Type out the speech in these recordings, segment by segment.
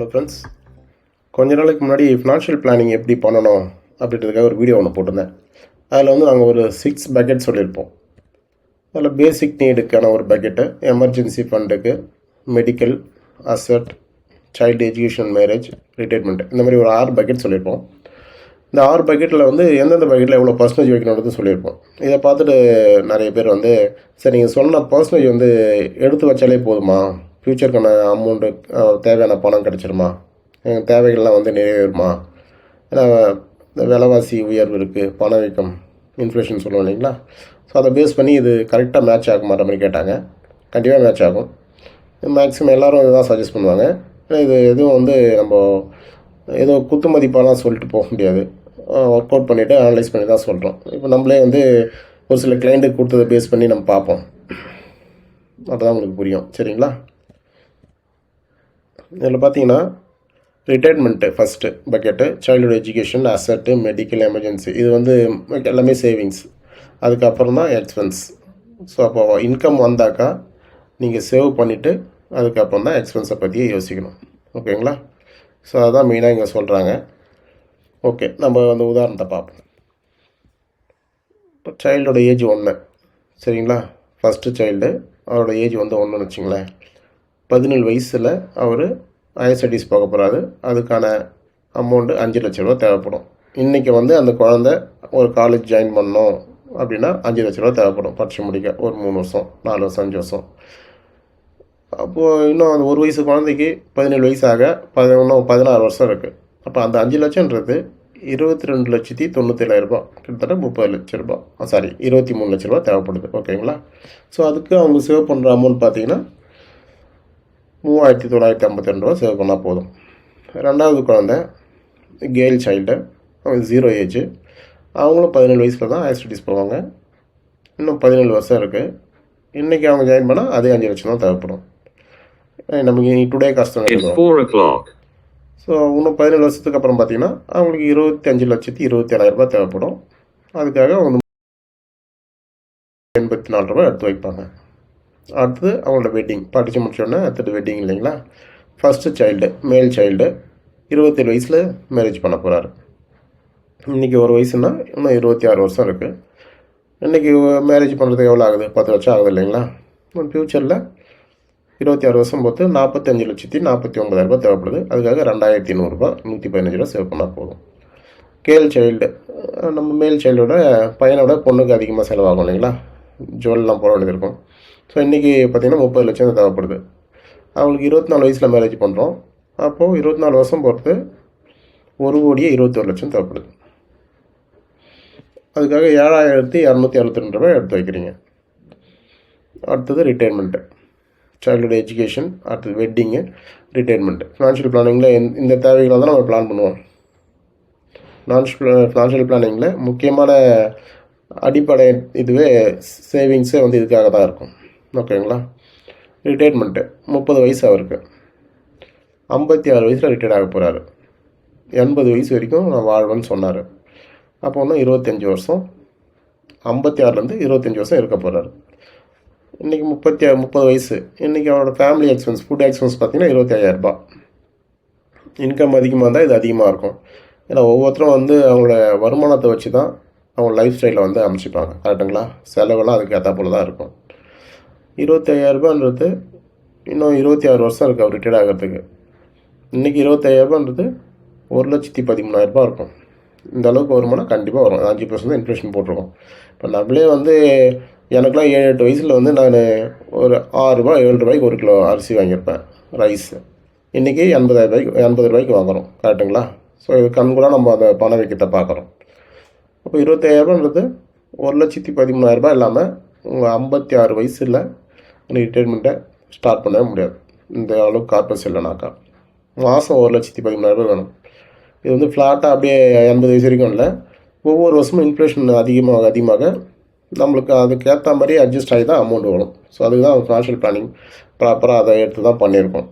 Hello friends, கொஞ்ச நாளைக்கு முன்னாடி ஃபினான்ஷியல் பிளானிங் எப்படி பண்ணணும் அப்படின்றதுக்காக ஒரு வீடியோ ஒன்று போட்டிருந்தேன். அதில் வந்து நாங்கள் ஒரு 6 பக்கெட் சொல்லியிருப்போம். அதில் பேசிக் நீடுக்கான ஒரு பக்கெட்டு, எமர்ஜென்சி ஃபண்டுக்கு, medical, asset, child education, marriage, retirement, இந்த மாதிரி ஒரு 6 பக்கெட் சொல்லியிருப்போம். இந்த 6 பக்கெட்டில் வந்து எந்தெந்த பக்கெட்டில் எவ்வளோ பர்சன்டேஜ் வைக்கணுன்றது சொல்லியிருப்போம். இதை பார்த்துட்டு நிறைய பேர் வந்து, சரி நீங்கள் சொன்ன பர்சன்டேஜ் வந்து எடுத்து வச்சாலே போதுமா, ஃப்யூச்சருக்கான அமௌண்ட்டு தேவையான பணம் கிடச்சிருமா, எங்கள் தேவைகள்லாம் வந்து நிறைவேறுமா, ஏன்னா இந்த விலைவாசி உயர்வு இருக்குது, பணவீக்கம், இன்ஃப்ளேஷன் சொல்லுவோம் இல்லைங்களா. ஸோ அதை பேஸ் பண்ணி இது கரெக்டாக மேட்ச் ஆக மாட்ட மாதிரி கேட்டாங்க. கண்டிப்பாக மேட்ச் ஆகும். மேக்ஸிமம் எல்லோரும் இதுதான் சஜஸ்ட் பண்ணுவாங்க. இது எதுவும் வந்து நம்ம ஏதோ குத்து மதிப்பாலாம் சொல்லிட்டு போக முடியாது. ஒர்க் அவுட் பண்ணிவிட்டு அனலைஸ் பண்ணி தான் சொல்கிறோம். இப்போ நம்மளே வந்து ஒரு சில கிளைண்ட்டுக்கு கொடுத்ததை பேஸ் பண்ணி நம்ம பார்ப்போம். அப்போ தான் உங்களுக்கு புரியும். சரிங்களா. இதில் பார்த்தீங்கன்னா retirement first bucket, childhood education, அசட்டு, மெடிக்கல், எமர்ஜென்சி, இது வந்து எல்லாமே சேவிங்ஸ். அதுக்கப்புறம் தான் எக்ஸ்பென்ஸ். ஸோ அப்போ இன்கம் வந்தாக்கா நீங்கள் சேவ் பண்ணிவிட்டு அதுக்கப்புறம் தான் எக்ஸ்பென்ஸை பற்றியே யோசிக்கணும். ஓகேங்களா. ஸோ அதுதான் மெயினாக இங்கே சொல்கிறாங்க. ஓகே, நம்ம அந்த உதாரணத்தை பார்ப்போம். இப்போ சைல்டோட ஏஜ் 1, சரிங்களா. ஃபஸ்ட்டு சைல்டு, அவரோட ஏஜ் வந்து 1ன்னு வச்சுங்களேன். 17 வயசில் அவர் ஹையர் ஸ்டடீஸ் போக போகிறாரு. அதுக்கான அமௌண்ட்டு 5 லட்ச ரூபா தேவைப்படும். இன்றைக்கி வந்து அந்த குழந்தை ஒரு காலேஜ் ஜாயின் பண்ணோம் அப்படின்னா 5 லட்ச ரூபா தேவைப்படும் படித்து முடிக்க. ஒரு 3 வருஷம், 4 வருஷம், 5 வருஷம். அப்போது இன்னும் அந்த ஒரு வயசு குழந்தைக்கு 17 வயசாக இன்னும் 16 வருஷம் இருக்குது. அப்போ அந்த 5 லட்சன்றது 22,97,000 ரூபா, கிட்டத்தட்ட 30 லட்ச ரூபா, 23 லட்ச ரூபா தேவைப்படுது. ஓகேங்களா. ஸோ அதுக்கு அவங்க சேவ் பண்ணுற அமௌண்ட் பார்த்தீங்கன்னா 3,952 ரூபா சேவ் பண்ணால் போதும். ரெண்டாவது குழந்தை கேர்ள் சைல்டு, அவங்க 0 ஏஜ், அவங்களும் 17 வயசில் தான் ஹையர் ஸ்டடீஸ் போவாங்க. இன்னும் 17 வருஷம் இருக்குது. இன்றைக்கி அவங்க ஜாயின் பண்ணால் அதே 5 லட்சம் தான் தேவைப்படும். நமக்கு டுடே கஷ்டம். ஸோ இன்னும் 17 வருஷத்துக்கு அப்புறம் பார்த்தீங்கன்னா அவங்களுக்கு 25,27,000 ரூபா தேவைப்படும். அதுக்காக அவங்க 84 ரூபா எடுத்து வைப்பாங்க. அடுத்தது அவங்களோட வெட்டிங் படித்து முடிச்சோடனே அடுத்தது வெட்டிங் இல்லைங்களா. ஃபஸ்ட்டு சைல்டு, மேல் சைல்டு 27 வயசில் மேரேஜ் பண்ண போகிறாரு. இன்றைக்கி ஒரு வயசுன்னா இன்னும் 26 வருஷம் இருக்குது. இன்றைக்கி மேரேஜ் பண்ணுறதுக்கு எவ்வளோ ஆகுது? 10 லட்சம் ஆகுது இல்லைங்களா. ஃப்யூச்சரில் 26 வருஷம் பொறுத்து 45,49,000 ரூபா தேவைப்படுது. அதுக்காக 2,100 ரூபா, 115 ரூபா சேவ் பண்ணால் போதும். கேர்ள் சைல்டு, நம்ம மேல் சைல்டோட பையனோட பொண்ணுக்கு அதிகமாக செலவாகும் இல்லைங்களா. ஜுவல்லாம் போட வேண்டியது இருக்கும். ஸோ இன்றைக்கி பார்த்திங்கன்னா 30 லட்சம் தேவைப்படுது. அவங்களுக்கு 24 வயசில் மேரேஜ் பண்ணுறோம். அப்போது 24 வருஷம் பொறுத்து 1,21,00,000 தேவைப்படுது. அதுக்காக 7,262 ரூபாய் எடுத்து வைக்கிறீங்க. அடுத்தது ரிட்டைர்மெண்ட்டு, சைல்டுஹுட் எஜுகேஷன், அடுத்தது வெட்டிங்கு, ரிட்டைர்மெண்ட்டு. ஃபினான்ஷியல் பிளானிங்கில் இந்த தேவைகளை தான் நம்ம பிளான் பண்ணுவோம். ஃபினான்ஷியல் பிளானிங்கில் முக்கியமான அடிப்படை இதுவே சேவிங்ஸே வந்து இதுக்காக தான் இருக்கும். ஓகேங்களா. ரிட்டைர்மெண்ட்டு 30 வயசு அவருக்கு, 56 வயசில் ரிட்டையர்ட் ஆக போகிறாரு. 80 வயசு வரைக்கும் நான் வாழ்வேன்னு சொன்னார். அப்போ இன்னும் 25 வருஷம், 56லேருந்து 25 வருஷம் இருக்க போகிறாரு. இன்றைக்கி 30 வயசு. இன்றைக்கி அவரோட ஃபேமிலி எக்ஸ்பென்ஸ், ஃபுட் எக்ஸ்பென்ஸ் பார்த்திங்கன்னா 25,000 ரூபா. இன்கம் அதிகமாக இருந்தால் இது அதிகமாக இருக்கும். ஏன்னா ஒவ்வொருத்தரும் வந்து அவங்களோட வருமானத்தை வச்சு தான் அவங்க லைஃப் ஸ்டைலில் வந்து அமைச்சிப்பாங்க. கரெக்டுங்களா. செலவெல்லாம் அதுக்கு ஏற்ற போல தான் இருக்கும். 25,000 ரூபான்றது இன்னும் 26 வருஷம் இருக்குது அவர் ரிட்டையர்ட் ஆகிறதுக்கு. இன்றைக்கி 25,000 ரூபான்றது 1,13,000 ரூபா இருக்கும். இந்த அளவுக்கு வருமானம் கண்டிப்பாக வரும். 5% இன்ஃப்ளேஷன் போட்டிருக்கோம். இப்போ நம்மளே வந்து எனக்குலாம் 7-8 வயசில் வந்து நான் ஒரு 6 ரூபா 7 ரூபாய்க்கு 1 கிலோ அரிசி வாங்கியிருப்பேன், ரைஸ். இன்றைக்கி 80 ரூபாய்க்கு வாங்குகிறோம். கரெக்டுங்களா. ஸோ இது கண்கூட நம்ம அந்த பண வைக்கத்தை பார்க்குறோம். அப்போ 25,000 ரூபான்றது 1,13,000 ரூபாய் இல்லாமல் உங்கள் 56 வயசில் ரிட்டைர்மெண்ட்டை ஸ்டார்ட் பண்ணவே முடியாது. இந்த அளவுக்கு கார்பஸ் இல்லைனாக்கா மாதம் 1,13,000 ரூபாய் வேணும். இது வந்து ஃப்ளாட்டாக அப்படியே 80 வயசு வரைக்கும் இல்லை. ஒவ்வொரு வருஷமும் இன்ஃப்ளேஷன் அதிகமாக நம்மளுக்கு அதுக்கேற்ற மாதிரி அட்ஜஸ்ட் ஆகி தான் அமௌண்ட் வரும். ஸோ அதுக்கு தான் ஃபினான்ஷியல் பிளானிங் ப்ராப்பராக அதை எடுத்து தான் பண்ணியிருக்கோம்.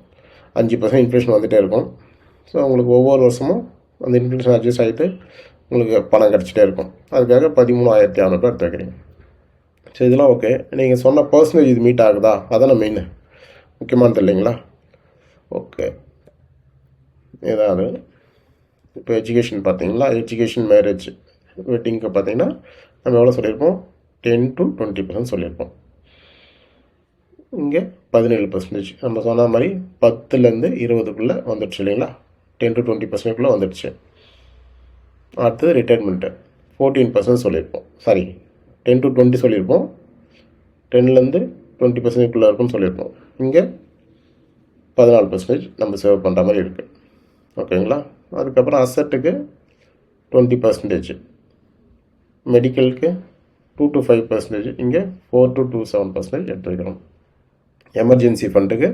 5% இன்ஃப்ளேஷன் வந்துகிட்டே இருக்கும். ஸோ உங்களுக்கு ஒவ்வொரு வருஷமும் அந்த இன்ஃப்ளேஷன் அட்ஜஸ்ட் ஆகிட்டு உங்களுக்கு பணம் கிடச்சிட்டே இருக்கும். அதுக்காக 13,600 ரூபாய் எடுத்து வைக்கிறீங்க. ஸோ இதெல்லாம் ஓகே. நீங்கள் சொன்ன பர்சன்டேஜ் இது மீட் ஆகுதா, அதான மெயின் முக்கியமானது இல்லைங்களா. ஓகே. ஏதாவது இப்போ எஜுகேஷன் பார்த்தீங்களா, எஜுகேஷன் மேரேஜ் வெட்டிங்க்கு பார்த்தீங்கன்னா நம்ம எவ்வளோ சொல்லியிருப்போம், 10 to 20% சொல்லியிருப்போம். இங்கே 17%. நம்ம சொன்ன மாதிரி 10லேருந்து 20க்குள்ளே வந்துடுச்சு இல்லைங்களா, 10 to 20%க்குள்ளே வந்துடுச்சு. அடுத்தது ரிட்டைர்மெண்ட்டு 14% சொல்லியிருப்போம். சாரி, 10 to 20 சொல்லியிருப்போம், 10லேருந்து 20%க்குள்ளே இருக்குன்னு சொல்லியிருப்போம். இங்கே 14% நம்ம சேவ் பண்ணுற மாதிரி இருக்குது. ஓகேங்களா. அதுக்கப்புறம் அசட்டுக்கு 20%, மெடிக்கலுக்கு 2 to 5%, இங்கே 4 to 7% எடுத்து வைக்கிறோம். எமர்ஜென்சி ஃபண்டுக்கு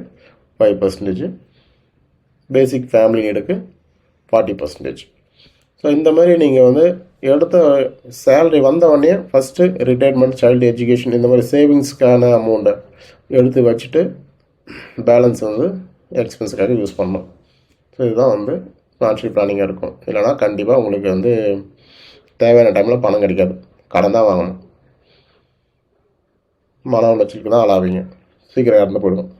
5%, பேசிக் ஃபேமிலி நீடுக்கு 40%. ஸோ இந்த மாதிரி நீங்கள் வந்து எடுத்த சேலரி வந்தவொடனே ஃபஸ்ட்டு ரிட்டைர்மெண்ட், சைல்டு எஜுகேஷன், இந்த மாதிரி சேவிங்ஸ்க்கான அமௌண்ட்டை எடுத்து வச்சுட்டு பேலன்ஸ் வந்து எக்ஸ்பென்ஸுக்காக யூஸ் பண்ணணும். ஸோ இதுதான் வந்து ஃபினான்ஷியல் பிளானிங்காக இருக்கும். இல்லைனா கண்டிப்பாக உங்களுக்கு வந்து தேவையான டைமில் பணம் கிடைக்காது, கடன் தான் வாங்கணும். மன உளைச்சலுக்கு தான் ஆளாவீங்க, சீக்கிரம் இறந்து போயிடும்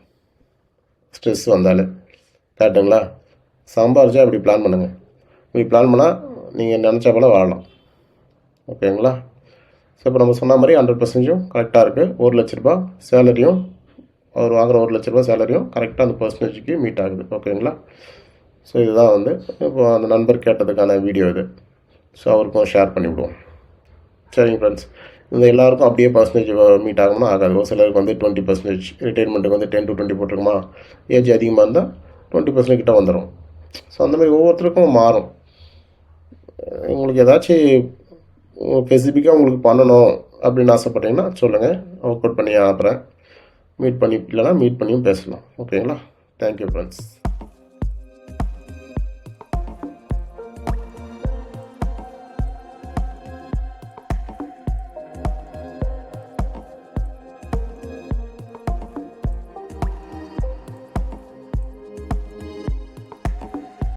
ஸ்ட்ரெஸ் வந்தாலே. கரெக்டுங்களா. சம்பாரிச்சா இப்படி பிளான் பண்ணுங்கள். இப்படி பிளான் பண்ணால் நீங்கள் நினச்சா போல் வாழலாம். ஓகேங்களா. ஸோ இப்போ நம்ம சொன்ன மாதிரி 100% கரெக்டாக இருக்குது. 1 லட்ச ரூபா சேலரியும், அவர் வாங்குகிற 1 லட்ச ரூபா சேலரியும் கரெக்டாக அந்த பர்சன்டேஜுக்கு மீட் ஆகுது. ஓகேங்களா. ஸோ இதுதான் வந்து இப்போ அந்த நண்பர் கேட்டதுக்கான வீடியோ இது. ஸோ அவருக்கும் ஷேர் பண்ணிவிடுவோம். சரிங்க ஃப்ரெண்ட்ஸ். இந்த எல்லாருக்கும் அப்படியே பர்சன்டேஜ் மீட் ஆகும்னா ஆகாது. ஒரு சிலருக்கு வந்து 20%, ரிட்டைர்மெண்ட்டுக்கு வந்து 10 to 20 போட்டிருக்குமா, ஏஜ் அதிகமாக இருந்தால் 20% கிட்ட வந்துடும். ஸோ அந்த மாதிரி ஒவ்வொருத்தருக்கும் மாறும். உங்களுக்கு ஏதாச்சும் ஸ்பெசிஃபிக்காக உங்களுக்கு பண்ணணும் அப்படின்னு ஆசைப்பட்டீங்கன்னா சொல்லுங்கள், ஒர்க் அவுட் பண்ணி அனுப்புகிறேன். மீட் பண்ணி, இல்லைனா மீட் பண்ணியும் பேசலாம். ஓகேங்களா. Thank you friends.